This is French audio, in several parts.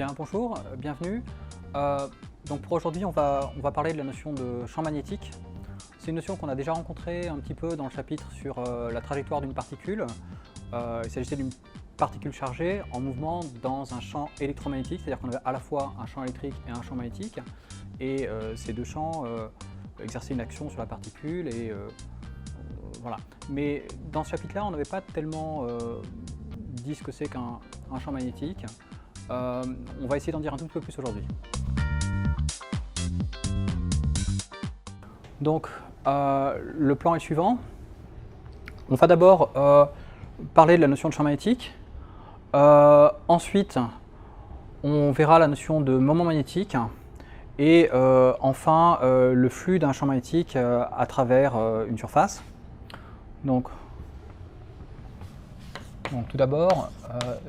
Bien, bonjour, bienvenue. Donc pour aujourd'hui, on va parler de la notion de champ magnétique. C'est une notion qu'on a déjà rencontrée un petit peu dans le chapitre sur la trajectoire d'une particule. Il s'agissait d'une particule chargée en mouvement dans un champ électromagnétique, c'est-à-dire qu'on avait à la fois un champ électrique et un champ magnétique, et ces deux champs exerçaient une action sur la particule, et voilà. Mais dans ce chapitre-là, on n'avait pas tellement dit ce que c'est qu'un champ magnétique. On va essayer d'en dire un tout petit peu plus aujourd'hui. Donc, le plan est le suivant. On va d'abord parler de la notion de champ magnétique. Ensuite, on verra la notion de moment magnétique. Et enfin, le flux d'un champ magnétique à travers une surface. Donc tout d'abord,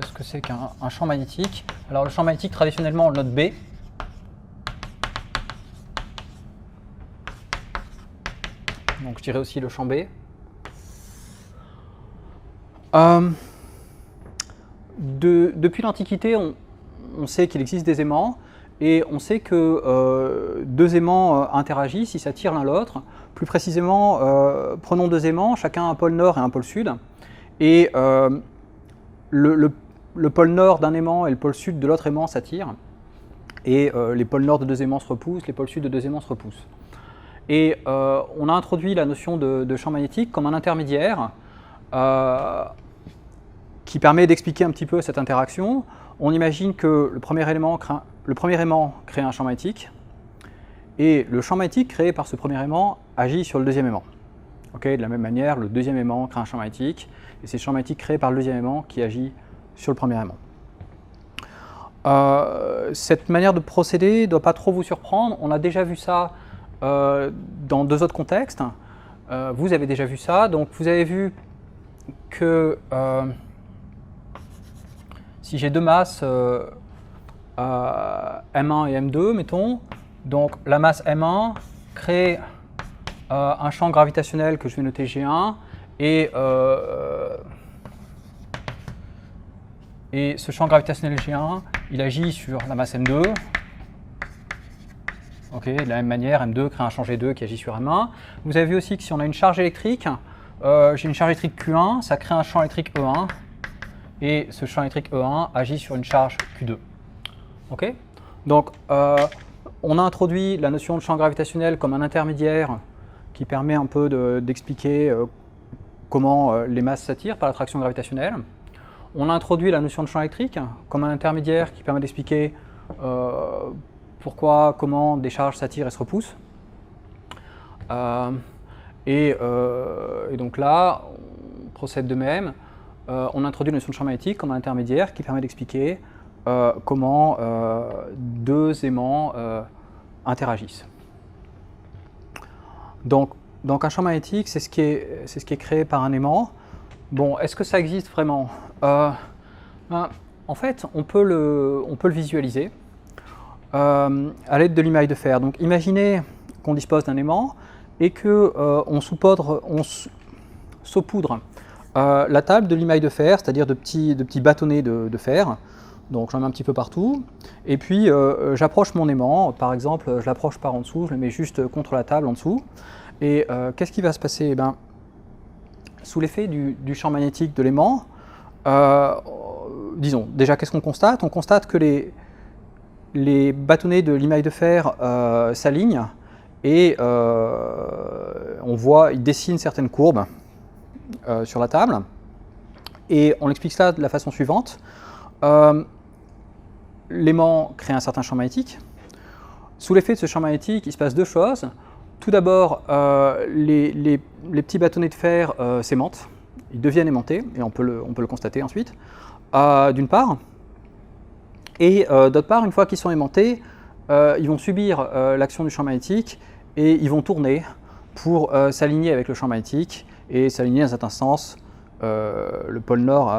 ce que c'est qu'un champ magnétique. Alors le champ magnétique, traditionnellement, on le note B. Donc je dirais aussi le champ B. Depuis l'Antiquité, on sait qu'il existe des aimants, et on sait que deux aimants interagissent, ils s'attirent l'un l'autre. Plus précisément, prenons deux aimants, chacun un pôle nord et un pôle sud. Et le pôle nord d'un aimant et le pôle sud de l'autre aimant s'attirent. Et les pôles nord de deux aimants se repoussent, les pôles sud de deux aimants se repoussent. Et on a introduit la notion de champ magnétique comme un intermédiaire qui permet d'expliquer un petit peu cette interaction. On imagine que le premier aimant crée un champ magnétique, et le champ magnétique créé par ce premier aimant agit sur le deuxième aimant. Okay, de la même manière, le deuxième aimant crée un champ magnétique, et c'est le champ magnétique créé par le deuxième aimant qui agit sur le premier aimant. Cette manière de procéder ne doit pas trop vous surprendre. On a déjà vu ça dans deux autres contextes. Vous avez déjà vu ça. Donc vous avez vu que si j'ai deux masses M1 et M2, mettons, donc la masse M1 crée un champ gravitationnel que je vais noter G1, et ce champ gravitationnel G1, il agit sur la masse M2. Okay, de la même manière, M2 crée un champ G2 qui agit sur M1. Vous avez vu aussi que si on a une charge électrique, j'ai une charge électrique Q1, ça crée un champ électrique E1, et ce champ électrique E1 agit sur une charge Q2. Okay, donc, on a introduit la notion de champ gravitationnel comme un intermédiaire qui permet un peu d'expliquer comment les masses s'attirent par l'attraction gravitationnelle. On a introduit la notion de champ électrique comme un intermédiaire qui permet d'expliquer pourquoi, comment des charges s'attirent et se repoussent. Et donc là, on procède de même. On introduit la notion de champ magnétique comme un intermédiaire qui permet d'expliquer comment deux aimants interagissent. Donc un champ magnétique, c'est ce qui est créé par un aimant. Bon, est-ce que ça existe vraiment? En fait, on peut le visualiser à l'aide de l'émail de fer. Donc imaginez qu'on dispose d'un aimant et qu'on saupoudre la table de l'émail de fer, c'est-à-dire de petits bâtonnets de fer. Donc j'en mets un petit peu partout, et puis j'approche mon aimant. Par exemple, je l'approche par en dessous, je le mets juste contre la table en dessous, et qu'est-ce qui va se passer? Eh bien, sous l'effet du champ magnétique de l'aimant, disons, déjà qu'est-ce qu'on constate? On constate que les bâtonnets de l'émail de fer s'alignent, et on voit, ils dessinent certaines courbes sur la table, et on explique cela de la façon suivante. L'aimant crée un certain champ magnétique. Sous l'effet de ce champ magnétique, il se passe deux choses. Tout d'abord, les petits bâtonnets de fer s'aimantent, ils deviennent aimantés, et on peut le constater ensuite, d'une part. Et d'autre part, une fois qu'ils sont aimantés, ils vont subir l'action du champ magnétique, et ils vont tourner pour s'aligner avec le champ magnétique, et s'aligner dans un certain sens. Le pôle nord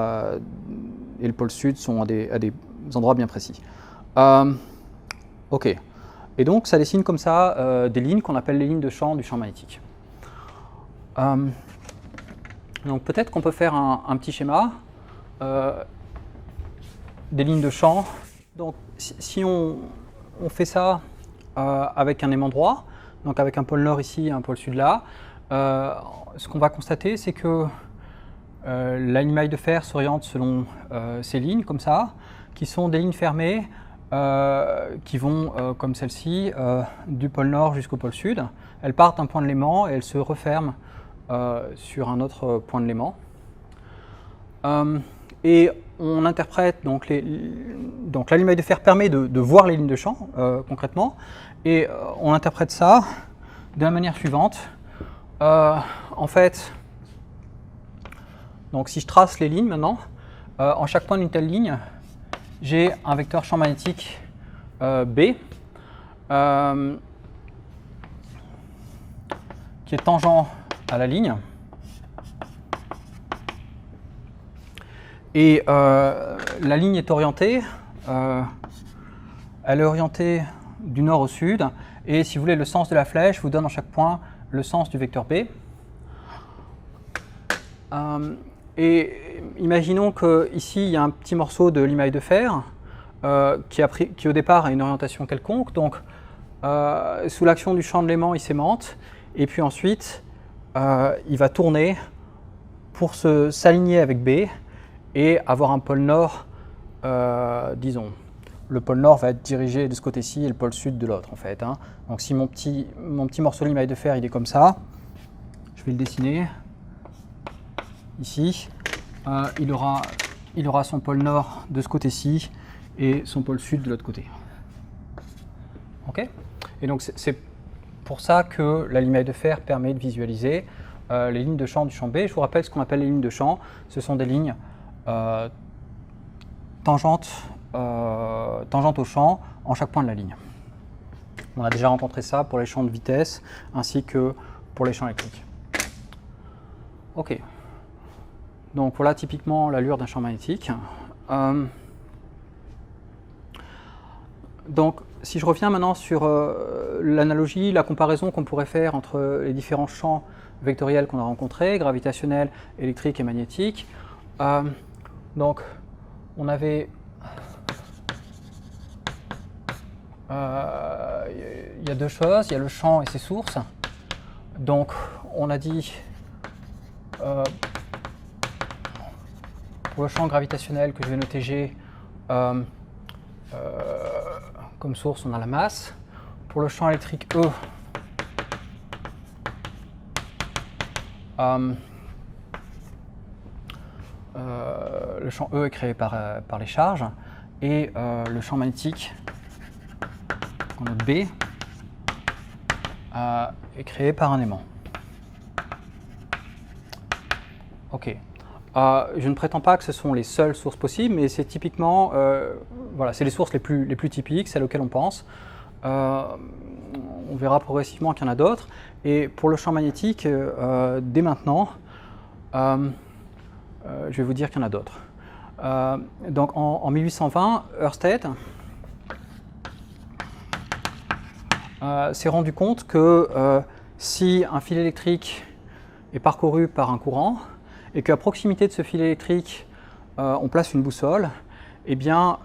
et le pôle sud sont à des endroits bien précis. Ok. Et donc ça dessine comme ça des lignes qu'on appelle les lignes de champ du champ magnétique. Donc peut-être qu'on peut faire un petit schéma des lignes de champ Donc si on fait ça avec un aimant droit, donc avec un pôle nord ici et un pôle sud là, ce qu'on va constater, c'est que la limaille de fer s'oriente selon ces lignes comme ça, qui sont des lignes fermées qui vont, comme celle-ci, du pôle nord jusqu'au pôle sud. Elles partent d'un point de l'aimant et elles se referment sur un autre point de l'aimant. Et on interprète, donc la limaille de fer permet de voir les lignes de champ concrètement, et on interprète ça de la manière suivante. En fait, donc si je trace les lignes maintenant, en chaque point d'une telle ligne, j'ai un vecteur champ magnétique B qui est tangent à la ligne. Et la ligne est orientée, elle est orientée du nord au sud, et si vous voulez, le sens de la flèche vous donne en chaque point le sens du vecteur B. Et imaginons qu'ici, il y a un petit morceau de limaille de fer qui au départ a une orientation quelconque, donc sous l'action du champ de l'aimant, il s'aimante, et puis ensuite, il va tourner pour s'aligner avec B, et avoir un pôle nord, disons, le pôle nord va être dirigé de ce côté-ci et le pôle sud de l'autre en fait. Hein. Donc si mon petit morceau de limaille de fer il est comme ça, je vais le dessiner ici, il aura son pôle nord de ce côté-ci et son pôle sud de l'autre côté. Ok ? Et donc c'est pour ça que la limaille de fer permet de visualiser les lignes de champ du champ B. Je vous rappelle ce qu'on appelle les lignes de champ, ce sont des lignes tangente au champ en chaque point de la ligne. On a déjà rencontré ça pour les champs de vitesse ainsi que pour les champs électriques. Ok. Donc voilà typiquement l'allure d'un champ magnétique. Donc si je reviens maintenant sur l'analogie, la comparaison qu'on pourrait faire entre les différents champs vectoriels qu'on a rencontrés, gravitationnel, électrique et magnétique. Donc on avait il y a deux choses, il y a le champ et ses sources. Donc on a dit pour le champ gravitationnel que je vais noter G, comme source on a la masse. Pour le champ électrique E, le champ E est créé par les charges, et le champ magnétique qu'on note B est créé par un aimant. Ok. Je ne prétends pas que ce sont les seules sources possibles, mais c'est typiquement, voilà, c'est les sources les plus typiques, celles auxquelles on pense. On verra progressivement qu'il y en a d'autres. Et pour le champ magnétique, dès maintenant, je vais vous dire qu'il y en a d'autres. Donc en 1820, Ørsted s'est rendu compte que si un fil électrique est parcouru par un courant et qu'à proximité de ce fil électrique, on place une boussole, eh bien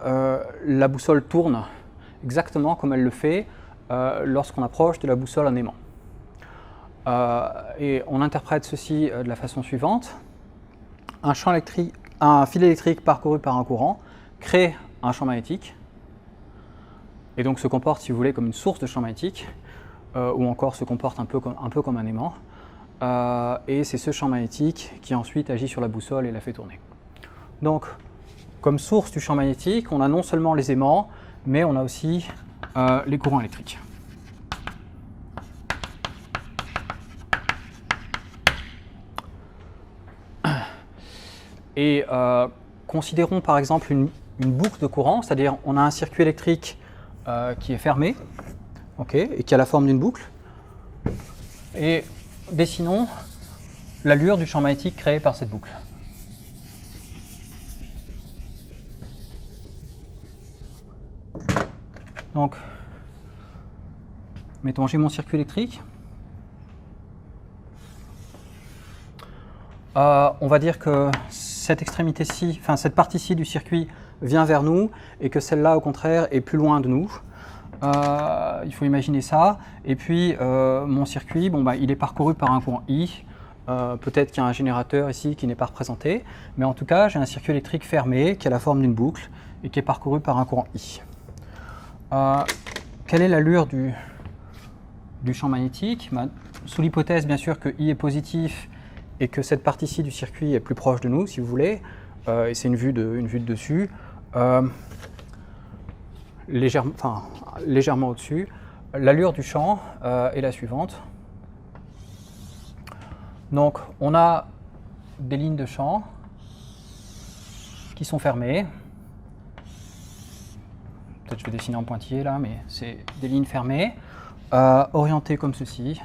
la boussole tourne exactement comme elle le fait lorsqu'on approche de la boussole un aimant. Et on interprète ceci de la façon suivante. Un fil électrique parcouru par un courant crée un champ magnétique, et donc se comporte, si vous voulez, comme une source de champ magnétique, ou encore se comporte un peu comme un aimant. Et c'est ce champ magnétique qui ensuite agit sur la boussole et la fait tourner. Donc, comme source du champ magnétique, on a non seulement les aimants, mais on a aussi les courants électriques. Et considérons par exemple une boucle de courant, c'est-à-dire on a un circuit électrique qui est fermé, okay, et qui a la forme d'une boucle, et dessinons l'allure du champ magnétique créé par cette boucle. Donc, mettons, j'ai mon circuit électrique. On va dire que cette extrémité-ci, enfin cette partie-ci du circuit vient vers nous et que celle-là, au contraire, est plus loin de nous. Il faut imaginer ça. Et puis, mon circuit, bon, il est parcouru par un courant I. Peut-être qu'il y a un générateur ici qui n'est pas représenté. Mais en tout cas, j'ai un circuit électrique fermé qui a la forme d'une boucle et qui est parcouru par un courant I. Quelle est l'allure du champ magnétique? Sous l'hypothèse, bien sûr, que I est positif et que cette partie-ci du circuit est plus proche de nous, si vous voulez, et c'est une vue de dessus, légèrement au-dessus. L'allure du champ est la suivante. Donc, on a des lignes de champ qui sont fermées. Peut-être je vais dessiner en pointillé là, mais c'est des lignes fermées, orientées comme ceci.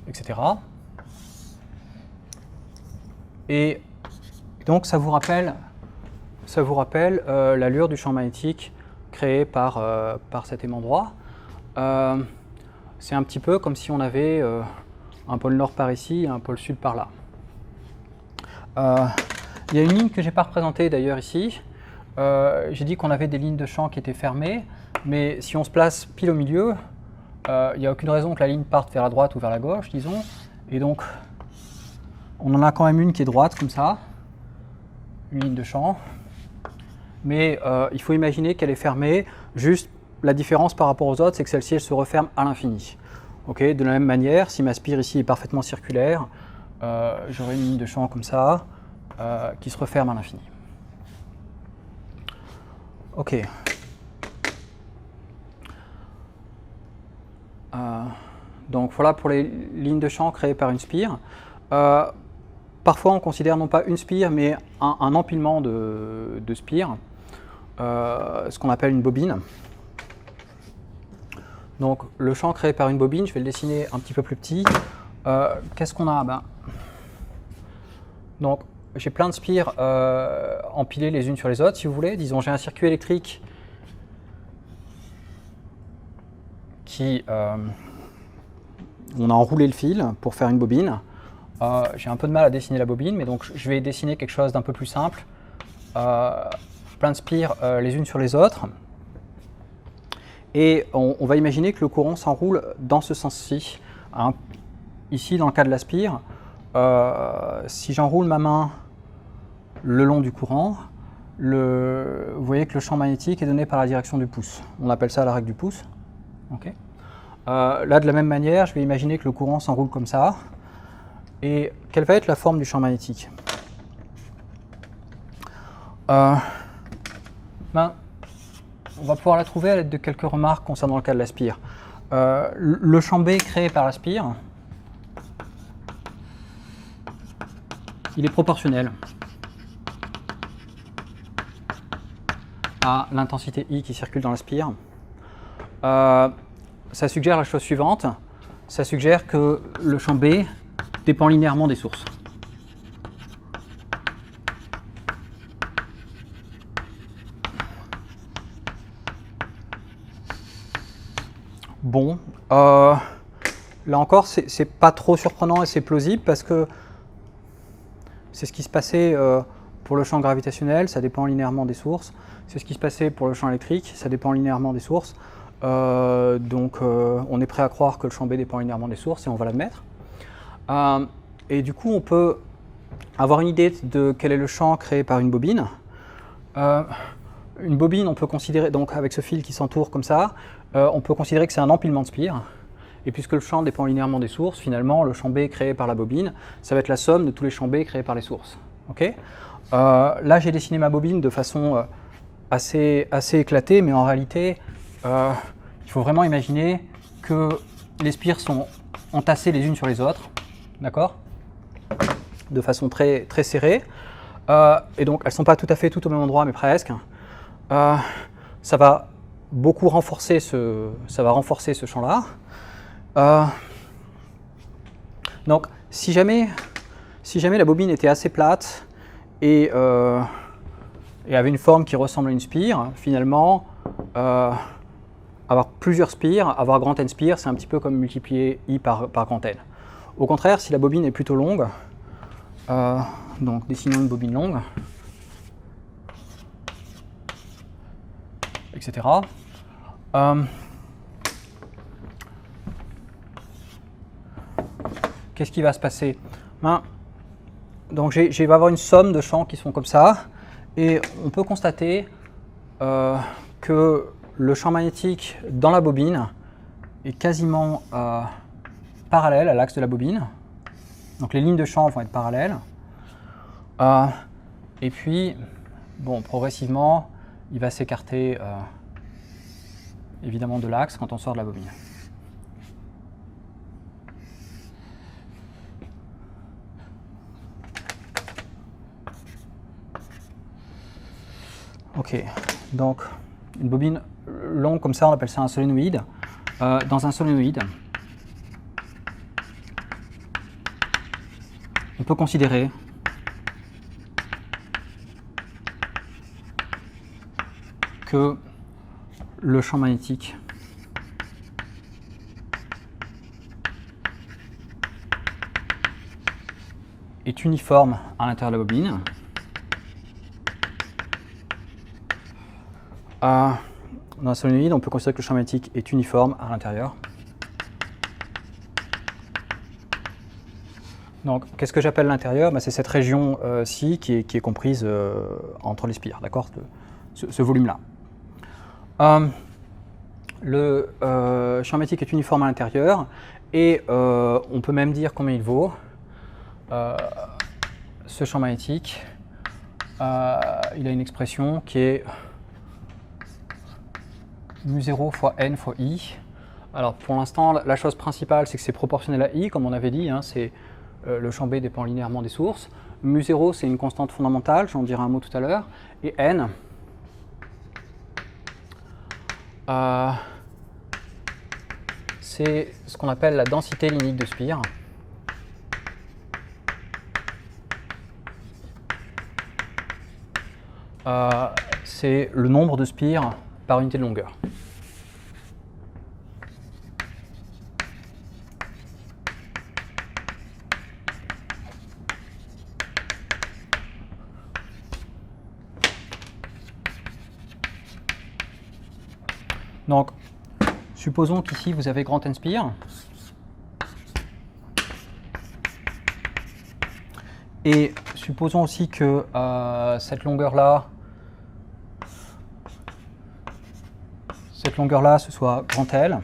Etc. Et donc ça vous rappelle l'allure du champ magnétique créé par cet aimant droit. C'est un petit peu comme si on avait un pôle nord par ici et un pôle sud par là. Il y a une ligne que je n'ai pas représentée d'ailleurs ici. J'ai dit qu'on avait des lignes de champ qui étaient fermées, mais si on se place pile au milieu, il n'y a aucune raison que la ligne parte vers la droite ou vers la gauche, disons. Et donc, on en a quand même une qui est droite, comme ça, une ligne de champ. Mais il faut imaginer qu'elle est fermée. Juste, la différence par rapport aux autres, c'est que celle-ci, elle se referme à l'infini. Okay, de la même manière, si ma spire ici est parfaitement circulaire, j'aurai une ligne de champ comme ça, qui se referme à l'infini. Ok. Donc voilà pour les lignes de champ créées par une spire. Parfois on considère non pas une spire mais un empilement de spires, ce qu'on appelle une bobine. Donc le champ créé par une bobine, je vais le dessiner un petit peu plus petit. Qu'est-ce qu'on a? Donc j'ai plein de spires empilées les unes sur les autres, si vous voulez. Disons j'ai un circuit électrique qui... on a enroulé le fil pour faire une bobine. J'ai un peu de mal à dessiner la bobine, mais donc je vais dessiner quelque chose d'un peu plus simple. Plein de spires les unes sur les autres. Et on va imaginer que le courant s'enroule dans ce sens-ci. Hein. Ici, dans le cas de la spire, si j'enroule ma main le long du courant, vous voyez que le champ magnétique est donné par la direction du pouce. On appelle ça la règle du pouce. Okay. Là, de la même manière, je vais imaginer que le courant s'enroule comme ça. Et quelle va être la forme du champ magnétique? On va pouvoir la trouver à l'aide de quelques remarques concernant le cas de la spire. Le champ B créé par la spire, il est proportionnel à l'intensité I qui circule dans la spire. Ça suggère la chose suivante, ça suggère que le champ B dépend linéairement des sources. Bon, là encore, c'est pas trop surprenant et c'est plausible parce que c'est ce qui se passait pour le champ gravitationnel, ça dépend linéairement des sources. C'est ce qui se passait pour le champ électrique, ça dépend linéairement des sources. Donc on est prêt à croire que le champ B dépend linéairement des sources et on va l'admettre. Et du coup, on peut avoir une idée de quel est le champ créé par une bobine. Une bobine, on peut considérer, donc avec ce fil qui s'entoure comme ça, on peut considérer que c'est un empilement de spires. Et puisque le champ dépend linéairement des sources, finalement, le champ B créé par la bobine, ça va être la somme de tous les champs B créés par les sources. Okay. Là, j'ai dessiné ma bobine de façon assez éclatée, mais en réalité, il faut vraiment imaginer que les spires sont entassées les unes sur les autres, d'accord, de façon très serrée. Et donc, elles ne sont pas tout à fait toutes au même endroit, mais presque. Ça va beaucoup renforcer ce champ-là. Donc, si jamais la bobine était assez plate et avait une forme qui ressemble à une spire, finalement, avoir plusieurs spires, avoir grand N spires, c'est un petit peu comme multiplier I par grand N. Au contraire, si la bobine est plutôt longue, donc dessinons une bobine longue, etc. Qu'est-ce qui va se passer? Donc je vais avoir une somme de champs qui sont comme ça, et on peut constater que le champ magnétique dans la bobine est quasiment parallèle à l'axe de la bobine. Donc les lignes de champ vont être parallèles. Et puis, bon, progressivement, il va s'écarter évidemment de l'axe quand on sort de la bobine. Ok, donc une bobine longue comme ça, on appelle ça un solénoïde. Dans un solénoïde, on peut considérer que le champ magnétique est uniforme à l'intérieur de la bobine. Dans un solénoïde, on peut considérer que le champ magnétique est uniforme à l'intérieur. Donc, qu'est-ce que j'appelle l'intérieur? C'est cette région-ci qui est comprise entre les spires, d'accord, ce volume-là. Le champ magnétique est uniforme à l'intérieur et on peut même dire combien il vaut. Ce champ magnétique, il a une expression qui est mu0 fois n fois i. Alors pour l'instant, la chose principale, c'est que c'est proportionnel à i, comme on avait dit, hein, c'est le champ B dépend linéairement des sources. Mu0, c'est une constante fondamentale, j'en dirai un mot tout à l'heure. Et n, c'est ce qu'on appelle la densité linéique de spire. C'est le nombre de spires par unité de longueur. Donc, supposons qu'ici vous avez grand N spires. Et supposons aussi que cette longueur-là, ce soit grand L.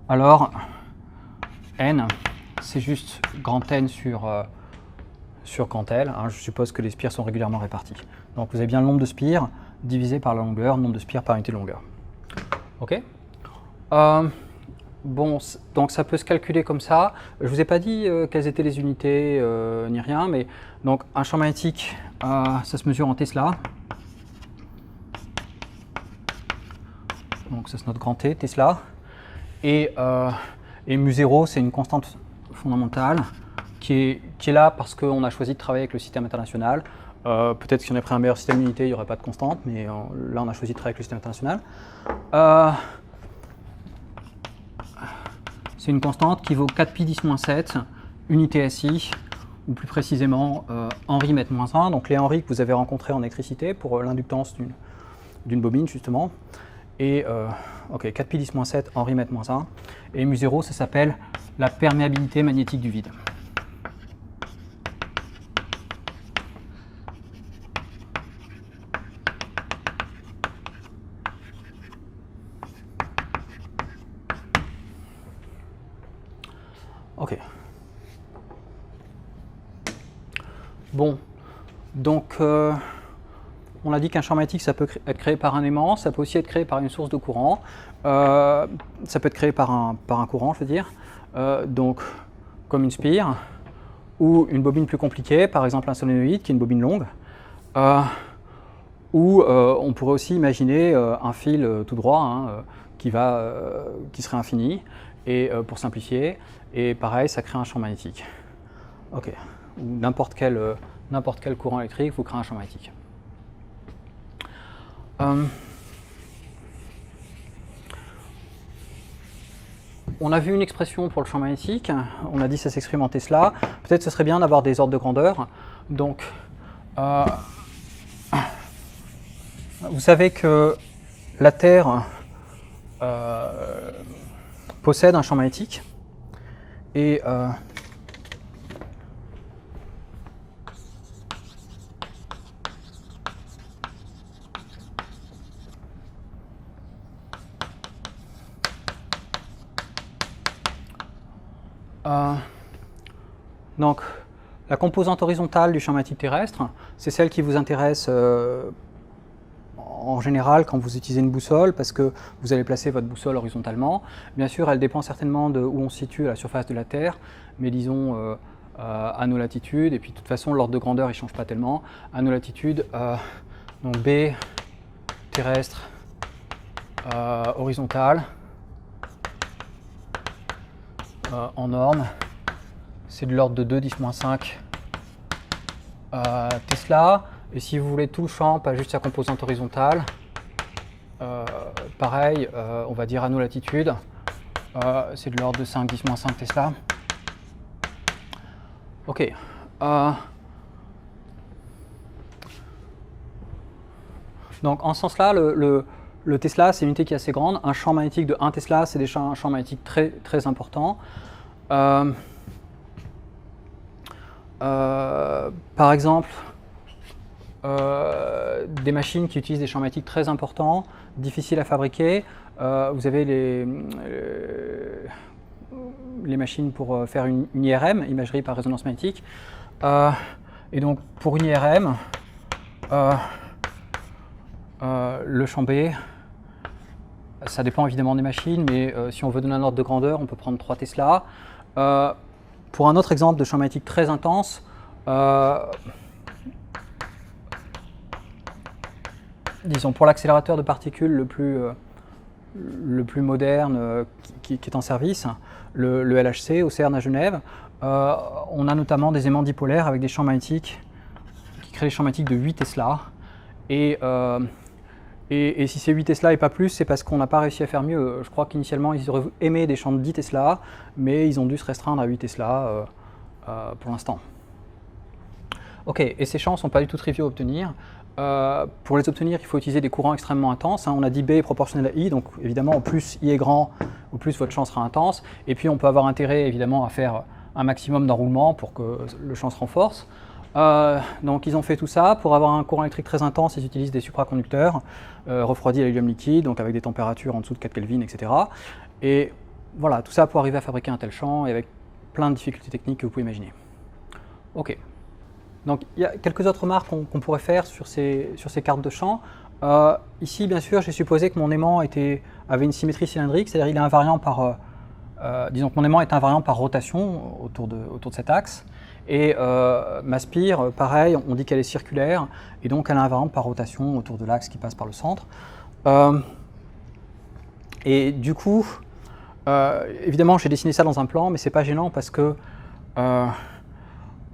Alors, N, c'est juste grand N sur grand L. Hein, je suppose que les spires sont régulièrement répartis. Donc vous avez bien le nombre de spires divisé par la longueur, le nombre de spires par unité de longueur. Ok. Bon, donc ça peut se calculer comme ça. Je ne vous ai pas dit quelles étaient les unités ni rien, mais donc un champ magnétique, ça se mesure en Tesla. Donc ça c'est notre grand T, Tesla. Et mu0, c'est une constante fondamentale qui est là parce qu'on a choisi de travailler avec le système international. Peut-être que si on avait pris un meilleur système d'unité, il n'y aurait pas de constante, mais là on a choisi de travailler avec le système international. C'est une constante qui vaut 4π10-7 unité SI, ou plus précisément Henry mètre-1. Donc les Henry que vous avez rencontrés en électricité pour l'inductance d'une bobine justement. Et ok, 4π10-7 Henry mètre-1. Et mu0, ça s'appelle la perméabilité magnétique du vide. Ok. Bon, donc on a dit qu'un champ magnétique, ça peut être créé par un aimant, ça peut aussi être créé par une source de courant, ça peut être créé par un courant, je veux dire, donc comme une spire, ou une bobine plus compliquée, par exemple un solénoïde qui est une bobine longue, ou on pourrait aussi imaginer un fil tout droit hein, qui serait infini, et pour simplifier, et pareil, ça crée un champ magnétique. Ok, ou n'importe quel courant électrique vous crée un champ magnétique. On a vu une expression pour le champ magnétique, on a dit que ça s'exprime en Tesla. Peut-être ce serait bien d'avoir des ordres de grandeur. Donc, vous savez que la Terre possède un champ magnétique et donc, la composante horizontale du champ magnétique terrestre, c'est celle qui vous intéresse en général quand vous utilisez une boussole, parce que vous allez placer votre boussole horizontalement. Bien sûr, elle dépend certainement de où on se situe à la surface de la Terre, mais disons à nos latitudes, et puis de toute façon, l'ordre de grandeur, il ne change pas tellement. À nos latitudes, donc B, terrestre, horizontale, en norme, c'est de l'ordre de 2-10-5 Tesla. Et si vous voulez tout le champ, pas juste sa composante horizontale, pareil, on va dire à nos latitudes, c'est de l'ordre de 5-10-5 Tesla. Ok. Donc en ce sens-là, le Tesla, c'est une unité qui est assez grande. Un champ magnétique de 1 Tesla, c'est déjà un champ magnétique très, très important. Par exemple, des machines qui utilisent des champs magnétiques très importants, difficiles à fabriquer. Vous avez les machines pour faire une IRM, imagerie par résonance magnétique. Et donc pour une IRM, le champ B, ça dépend évidemment des machines, mais si on veut donner un ordre de grandeur, on peut prendre 3 Tesla. Pour un autre exemple de champ magnétique très intense, disons pour l'accélérateur de particules le plus moderne qui est en service, le LHC au CERN à Genève, on a notamment des aimants dipolaires avec des champs magnétiques qui créent des champs magnétiques de 8 Tesla. Et si c'est 8 Tesla et pas plus, c'est parce qu'on n'a pas réussi à faire mieux. Je crois qu'initialement, ils auraient aimé des champs de 10 Tesla, mais ils ont dû se restreindre à 8 Tesla pour l'instant. Ok, et ces champs ne sont pas du tout triviaux à obtenir. Pour les obtenir, il faut utiliser des courants extrêmement intenses. On a dit B est proportionnel à I, donc évidemment, au plus I est grand, au plus votre champ sera intense. Et puis, on peut avoir intérêt, évidemment, à faire un maximum d'enroulement pour que le champ se renforce. Donc ils ont fait tout ça. Pour avoir un courant électrique très intense, ils utilisent des supraconducteurs refroidis à l'hélium liquide, donc avec des températures en dessous de 4 Kelvin, etc. Et voilà, tout ça pour arriver à fabriquer un tel champ et avec plein de difficultés techniques que vous pouvez imaginer. Ok. Donc il y a quelques autres remarques qu'on pourrait faire sur ces cartes de champ. Ici, bien sûr, j'ai supposé que mon aimant avait une symétrie cylindrique, c'est-à-dire il est invariant par... disons que mon aimant est invariant par rotation autour de cet axe. Et ma spire, pareil, on dit qu'elle est circulaire, et donc elle est invariante par rotation autour de l'axe qui passe par le centre. Et du coup, évidemment, j'ai dessiné ça dans un plan, mais c'est pas gênant parce que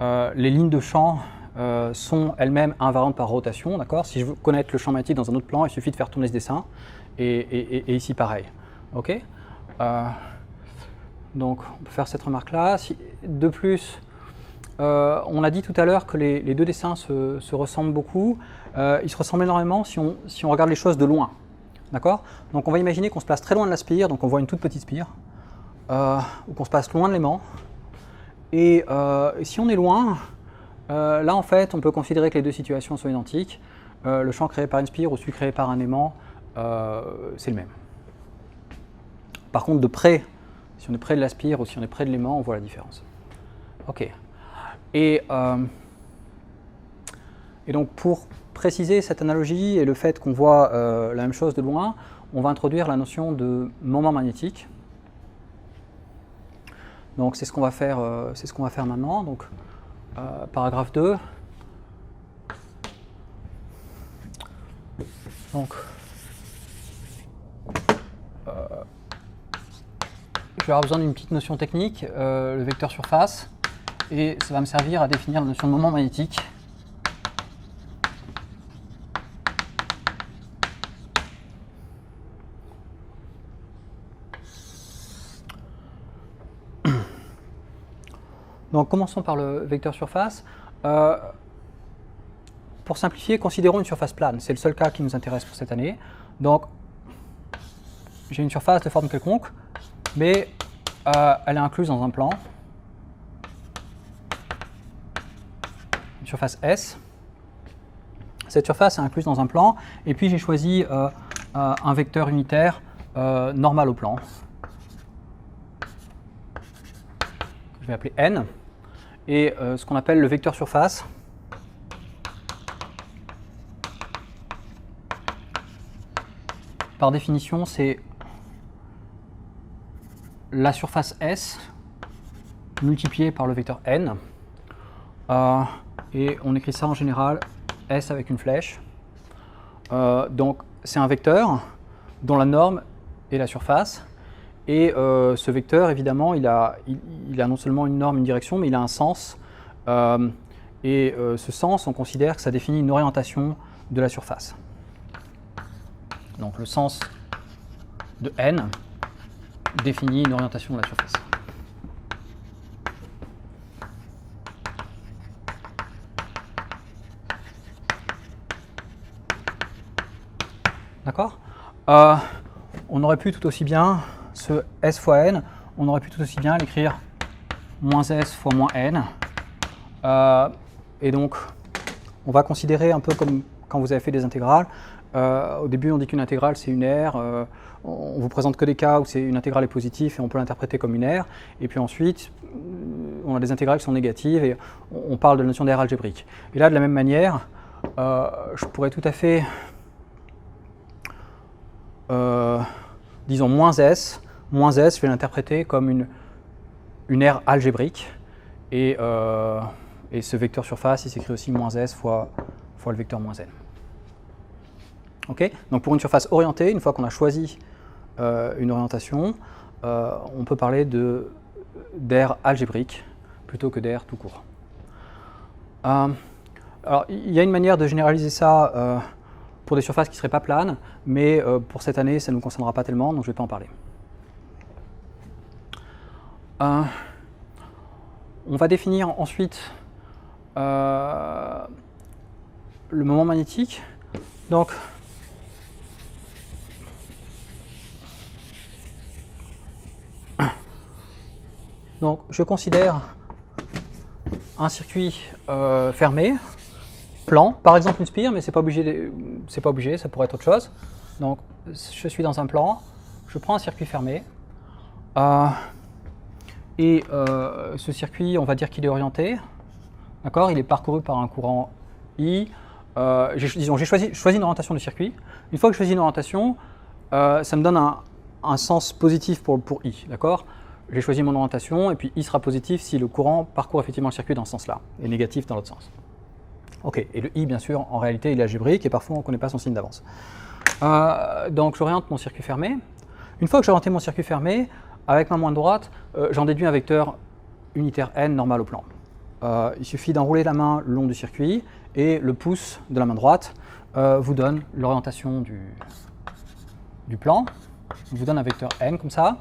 les lignes de champ sont elles-mêmes invariantes par rotation, d'accord? Si je veux connaître le champ magnétique dans un autre plan, il suffit de faire tourner ce dessin, et ici pareil. Ok? Donc on peut faire cette remarque-là. De plus, on a dit tout à l'heure que les deux dessins se ressemblent beaucoup. Ils se ressemblent énormément si on regarde les choses de loin. D'accord? Donc on va imaginer qu'on se place très loin de la spire, donc on voit une toute petite spire, ou qu'on se place loin de l'aimant. Et si on est loin, là en fait on peut considérer que les deux situations sont identiques. Le champ créé par une spire ou celui créé par un aimant, c'est le même. Par contre de près, si on est près de la spire ou si on est près de l'aimant, on voit la différence. Ok. Et donc pour préciser cette analogie et le fait qu'on voit la même chose de loin, on va introduire la notion de moment magnétique. Donc c'est ce qu'on va faire, maintenant. Donc paragraphe 2. Donc je vais avoir besoin d'une petite notion technique, le vecteur surface. Et ça va me servir à définir la notion de moment magnétique. Donc commençons par le vecteur surface. Pour simplifier, considérons une surface plane. C'est le seul cas qui nous intéresse pour cette année. Donc j'ai une surface de forme quelconque, mais elle est incluse dans un plan. Une surface S. Cette surface est incluse dans un plan, et puis j'ai choisi un vecteur unitaire normal au plan. Je vais appeler N. Et ce qu'on appelle le vecteur surface, par définition, c'est la surface S multipliée par le vecteur N. Et on écrit ça en général S avec une flèche. Donc c'est un vecteur dont la norme est la surface. Et ce vecteur, évidemment, il a non seulement une norme, une direction, mais il a un sens. Ce sens, on considère que ça définit une orientation de la surface. Donc le sens de N définit une orientation de la surface. D'accord ? On aurait pu tout aussi bien, ce S fois N, on aurait pu tout aussi bien l'écrire moins S fois moins N. Et donc, on va considérer un peu comme quand vous avez fait des intégrales. Au début, on dit qu'une intégrale, c'est une R. On vous présente que des cas où une intégrale est positive et on peut l'interpréter comme une R. Et puis ensuite, on a des intégrales qui sont négatives et on parle de la notion d'R algébrique. Et là, de la même manière, je pourrais tout à fait, disons, moins S, je vais l'interpréter comme une R algébrique. Et ce vecteur surface, il s'écrit aussi moins S fois le vecteur moins N. Okay. Donc pour une surface orientée, une fois qu'on a choisi une orientation, on peut parler d'aire algébrique plutôt que d'aire tout court. Alors il y a une manière de généraliser ça pour des surfaces qui ne seraient pas planes, mais pour cette année, ça ne nous concernera pas tellement, donc je ne vais pas en parler. On va définir ensuite le moment magnétique. Donc, je considère un circuit fermé, plan, par exemple une spire, mais c'est pas obligé, ça pourrait être autre chose. Donc, je suis dans un plan, je prends un circuit fermé, ce circuit, on va dire qu'il est orienté, d'accord, il est parcouru par un courant I. J'ai choisi une orientation du circuit. Une fois que je choisis une orientation, ça me donne un sens positif pour I, d'accord. J'ai choisi mon orientation et puis I sera positif si le courant parcourt effectivement le circuit dans ce sens-là et négatif dans l'autre sens. Ok, et le I, bien sûr, en réalité, il est algébrique et parfois on ne connaît pas son signe d'avance. Donc j'oriente mon circuit fermé. Une fois que j'ai orienté mon circuit fermé, avec ma main droite, j'en déduis un vecteur unitaire N normal au plan. Il suffit d'enrouler la main le long du circuit et le pouce de la main droite vous donne l'orientation du plan. Il vous donne un vecteur N comme ça.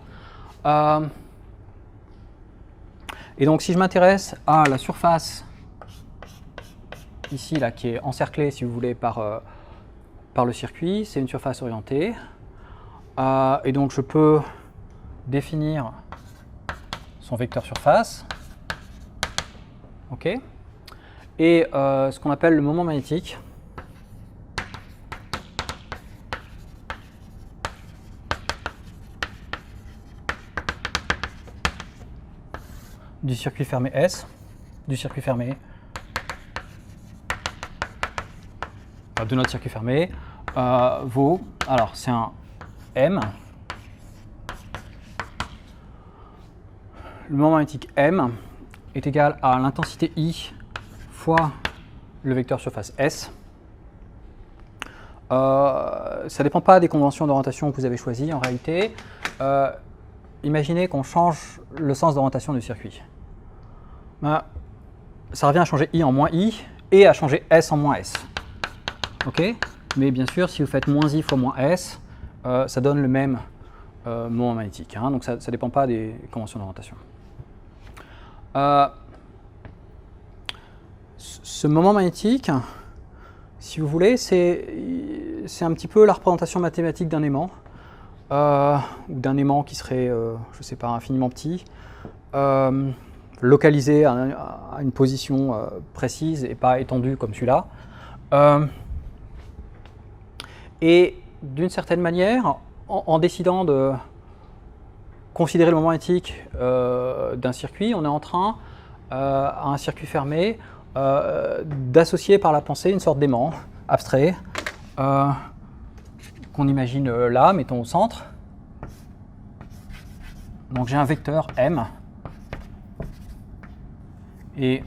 Et donc si je m'intéresse à la surface ici là, qui est encerclée, si vous voulez, par le circuit, c'est une surface orientée. Et donc je peux définir son vecteur surface. Ok. Et ce qu'on appelle le moment magnétique. Du circuit fermé S, du circuit fermé, de notre circuit fermé, vaut, alors c'est un M, le moment magnétique M est égal à l'intensité I fois le vecteur surface S. Ça ne dépend pas des conventions d'orientation que vous avez choisies en réalité. Imaginez qu'on change le sens d'orientation du circuit. Ça revient à changer I en moins I et à changer S en moins S. Ok. Mais bien sûr, si vous faites moins I fois moins S, ça donne le même moment magnétique. Hein, donc ça ne dépend pas des conventions d'orientation. ce moment magnétique, si vous voulez, c'est un petit peu la représentation mathématique d'un aimant, ou d'un aimant qui serait, je ne sais pas, infiniment petit, localisé à une position précise et pas étendu comme celui-là. Et d'une certaine manière, en décidant de considérer le moment magnétique d'un circuit, on est en train, à un circuit fermé, d'associer par la pensée une sorte d'aimant abstrait qu'on imagine là, mettons au centre. Donc j'ai un vecteur M et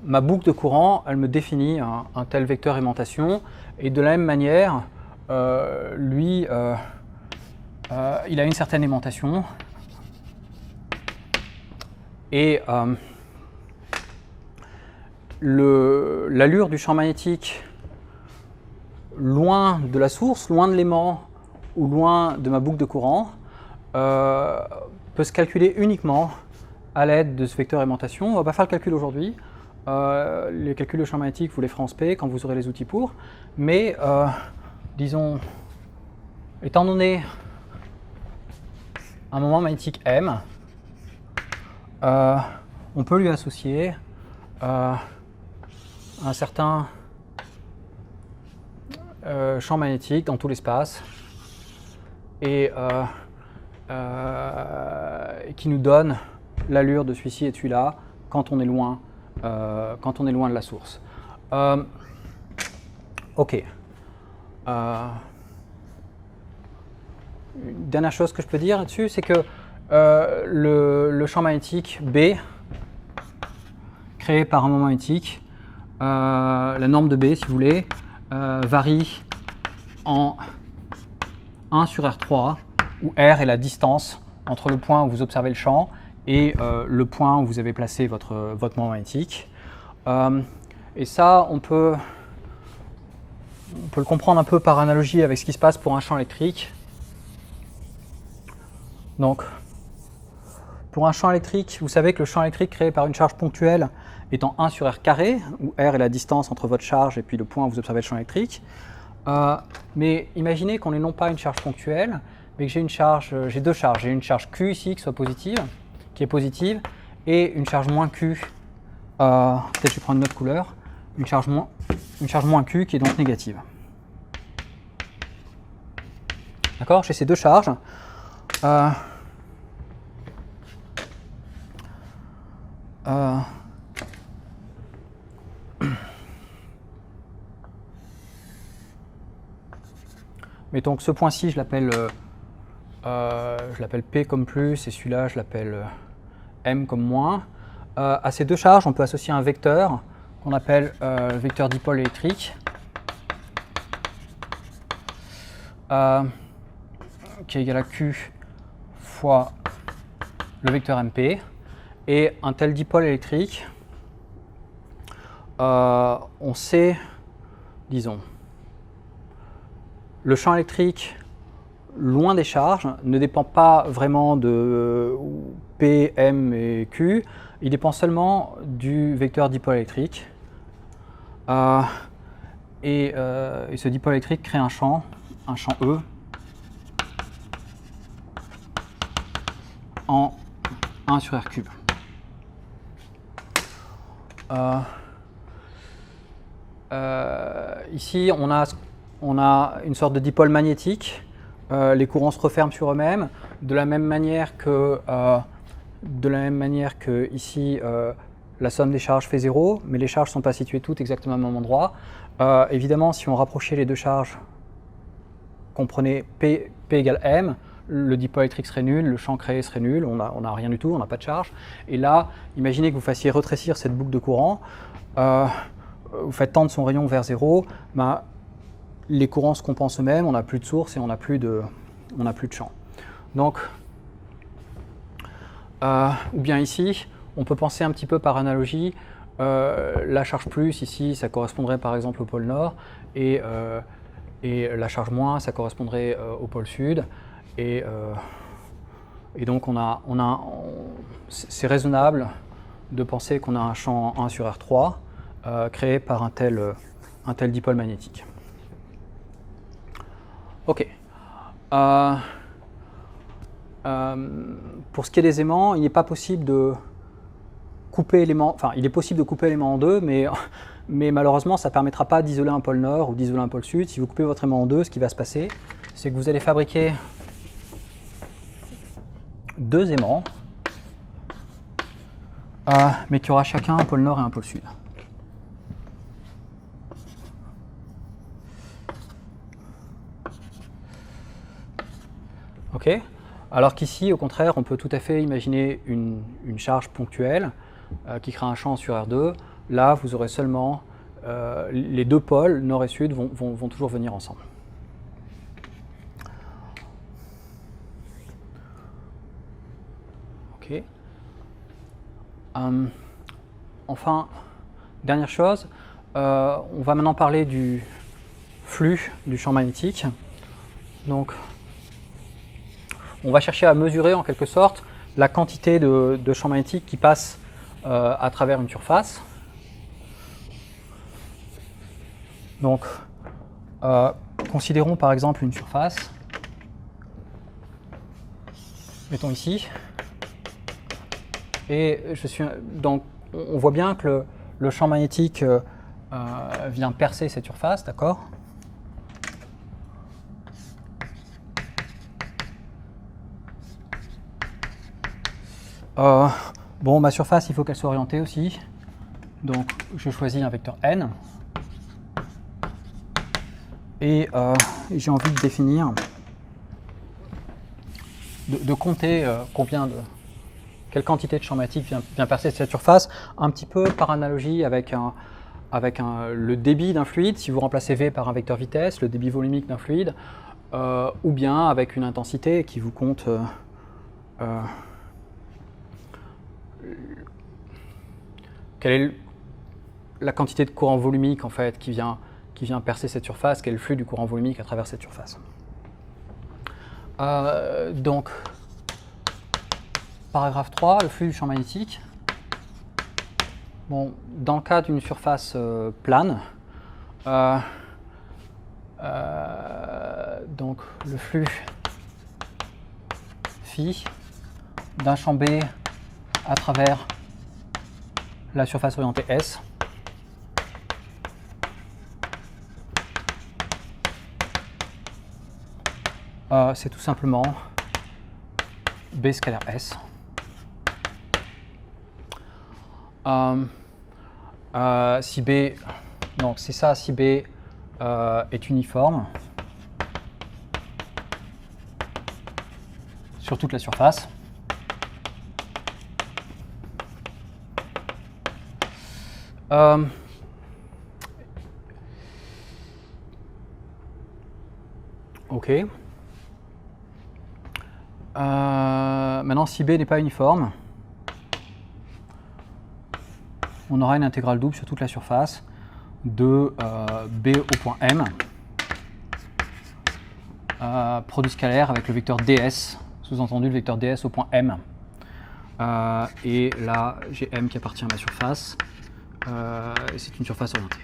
ma boucle de courant, elle me définit un tel vecteur aimantation, et de la même manière, lui, il a une certaine aimantation, et l'allure du champ magnétique loin de la source, loin de l'aimant ou loin de ma boucle de courant peut se calculer uniquement à l'aide de ce vecteur aimantation. On ne va pas faire le calcul aujourd'hui. Les calculs de champ magnétique, vous les ferez en SP quand vous aurez les outils pour. Mais disons, étant donné un moment magnétique M, on peut lui associer un certain champ magnétique dans tout l'espace et qui nous donne l'allure de celui-ci et de celui-là quand on est loin, de la source. Ok. Une dernière chose que je peux dire là-dessus, c'est que le champ magnétique B, créé par un moment magnétique, la norme de B, si vous voulez, varie en 1 sur R3, où R est la distance entre le point où vous observez le champ et le point où vous avez placé votre moment magnétique. Et ça, on peut le comprendre un peu par analogie avec ce qui se passe pour un champ électrique. Donc, pour un champ électrique, vous savez que le champ électrique créé par une charge ponctuelle étant 1 sur R carré, où R est la distance entre votre charge et puis le point où vous observez le champ électrique. Mais imaginez qu'on n'ait non pas une charge ponctuelle, mais que j'ai deux charges. J'ai une charge Q ici qui est positive, et une charge moins Q, peut-être je vais prendre une autre couleur, une charge moins Q qui est donc négative. D'accord? J'ai ces deux charges. Mettons que ce point-ci, je l'appelle P comme plus, et celui-là, je l'appelle M comme moins. À ces deux charges, on peut associer un vecteur qu'on appelle vecteur dipôle électrique, qui est égal à Q fois le vecteur MP. Et un tel dipôle électrique, on sait, disons, le champ électrique loin des charges ne dépend pas vraiment de P, M et Q, il dépend seulement du vecteur dipôle électrique. Et ce dipôle électrique crée un champ E en 1 sur R cube. Ici, on a une sorte de dipôle magnétique. Les courants se referment sur eux-mêmes, de la même manière que ici, la somme des charges fait 0, mais les charges ne sont pas situées toutes exactement au même endroit. Évidemment, si on rapprochait les deux charges, comprenez P égale M, le dipôle électrique serait nul, le champ créé serait nul, on n'a rien du tout, on n'a pas de charge. Et là, imaginez que vous fassiez rétrécir cette boucle de courant, vous faites tendre son rayon vers 0, les courants se compensent eux-mêmes, on n'a plus de source et on n'a plus de champ. Donc, ou bien ici, on peut penser un petit peu par analogie, la charge plus ici, ça correspondrait par exemple au pôle nord, et la charge moins, ça correspondrait au pôle sud. Et donc c'est raisonnable de penser qu'on a un champ 1 sur R3 créé par un tel dipôle magnétique. Ok. Pour ce qui est des aimants, il n'est pas possible de couper l'élément, enfin il est possible de couper l'élément en deux, mais malheureusement ça ne permettra pas d'isoler un pôle nord ou d'isoler un pôle sud. Si vous coupez votre aimant en deux, ce qui va se passer, c'est que vous allez fabriquer deux aimants, mais qui aura chacun un pôle nord et un pôle sud. Ok. Alors qu'ici, au contraire, on peut tout à fait imaginer une charge ponctuelle qui crée un champ sur R2. Là, vous aurez seulement les deux pôles, nord et sud, vont toujours venir ensemble. Ok. Enfin, dernière chose, on va maintenant parler du flux du champ magnétique. Donc, on va chercher à mesurer en quelque sorte la quantité de champ magnétique qui passe à travers une surface. Donc, considérons par exemple une surface, mettons ici, et donc on voit bien que le champ magnétique vient percer cette surface, d'accord ? Bon, ma surface, il faut qu'elle soit orientée aussi. Donc, je choisis un vecteur n. Et j'ai envie de définir, de compter quelle quantité de champ magnétique vient percer cette surface, un petit peu par analogie avec le débit d'un fluide. Si vous remplacez V par un vecteur vitesse, le débit volumique d'un fluide, ou bien avec une intensité qui vous compte quelle est la quantité de courant volumique en fait qui vient percer cette surface, quel est le flux du courant volumique à travers cette surface. Donc, paragraphe 3, le flux du champ magnétique. Bon, dans le cas d'une surface plane, donc le flux phi d'un champ B à travers la surface orientée S c'est tout simplement B scalaire S. Si B, donc c'est ça, si B est uniforme sur toute la surface, ok. Maintenant, si B n'est pas uniforme, on aura une intégrale double sur toute la surface de B au point M, produit scalaire avec le vecteur ds, sous-entendu le vecteur ds au point M. Et là, j'ai M qui appartient à ma surface, et c'est une surface orientée.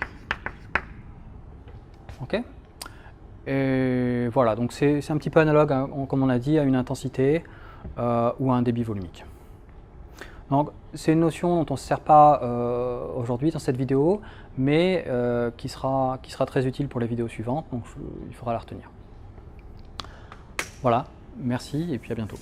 Ok ? Et voilà, donc c'est un petit peu analogue, hein, comme on a dit, à une intensité ou à un débit volumique. Donc c'est une notion dont on ne se sert pas aujourd'hui dans cette vidéo, mais qui sera très utile pour les vidéos suivantes, donc il faudra la retenir. Voilà, merci et puis à bientôt.